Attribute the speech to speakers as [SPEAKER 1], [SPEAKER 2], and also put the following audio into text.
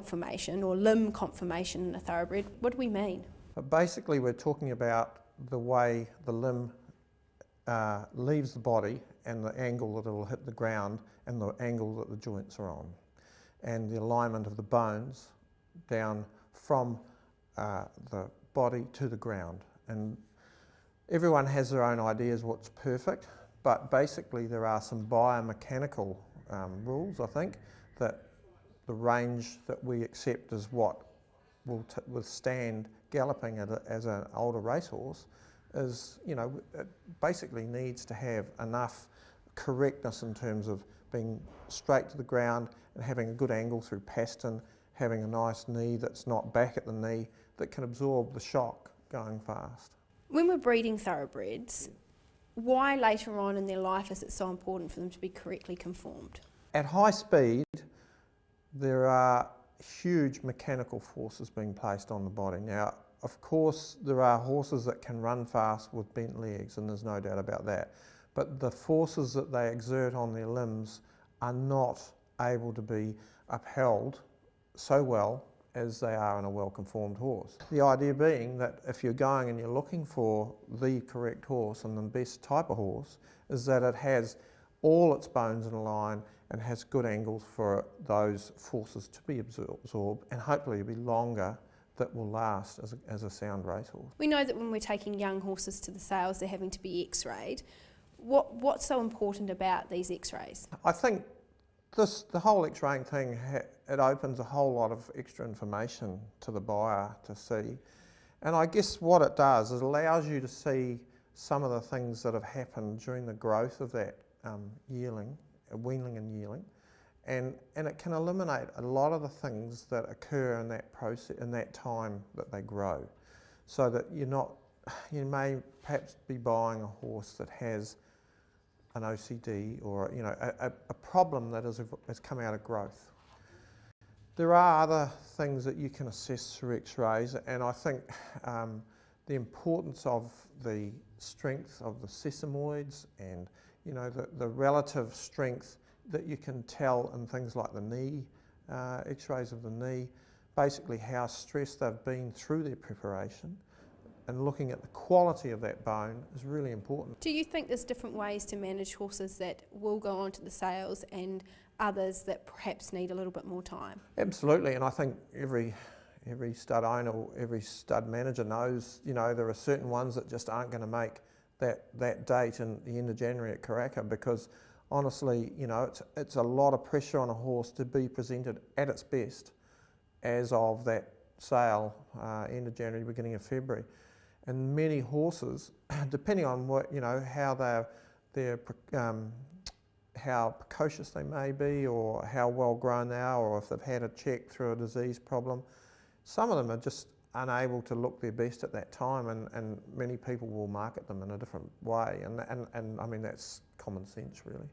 [SPEAKER 1] Conformation or limb conformation in a thoroughbred, what do we mean?
[SPEAKER 2] But basically we're talking about the way the limb leaves the body and the angle that it will hit the ground and the angle that the joints are on, and the alignment of the bones down from the body to the ground. And everyone has their own ideas what's perfect, but basically there are some biomechanical rules, I think, that the range that we accept as what will withstand galloping as an older racehorse is, you know, it basically needs to have enough correctness in terms of being straight to the ground and having a good angle through pastern, having a nice knee that's not back at the knee, that can absorb the shock going fast.
[SPEAKER 1] When we're breeding thoroughbreds, why later on in their life is it so important for them to be correctly conformed?
[SPEAKER 2] At high speed, there are huge mechanical forces being placed on the body. Now, of course, there are horses that can run fast with bent legs, and there's no doubt about that. But the forces that they exert on their limbs are not able to be upheld so well as they are in a well-conformed horse. The idea being that if you're going and you're looking for the correct horse and the best type of horse, is that it has all its bones in a line and has good angles for those forces to be absorbed, and hopefully to be longer, that will last as a sound racehorse.
[SPEAKER 1] We know that when we're taking young horses to the sales, they're having to be x-rayed. What's so important about these x-rays?
[SPEAKER 2] I think the whole x-raying thing, it opens a whole lot of extra information to the buyer to see. And I guess what it does is it allows you to see some of the things that have happened during the growth of that yearling, weanling and yearling, and it can eliminate a lot of the things that occur in that process, in that time that they grow, so that you may perhaps be buying a horse that has an OCD or a problem that has come out of growth. There are other things that you can assess through x-rays, and I think the importance of the strength of the sesamoids and the relative strength that you can tell in things like the knee, x-rays of the knee, basically how stressed they've been through their preparation, and looking at the quality of that bone is really important.
[SPEAKER 1] Do you think there's different ways to manage horses that will go on to the sales and others that perhaps need a little bit more time?
[SPEAKER 2] Absolutely, and I think every stud owner, every stud manager knows, there are certain ones that just aren't going to make that date in the end of January at Karaka, because honestly, it's a lot of pressure on a horse to be presented at its best as of that sale, end of January, beginning of February. And many horses, depending on what, how precocious they may be, or how well grown they are, or if they've had a check through a disease problem, some of them are just unable to look their best at that time, and many people will market them in a different way, and I mean that's common sense really.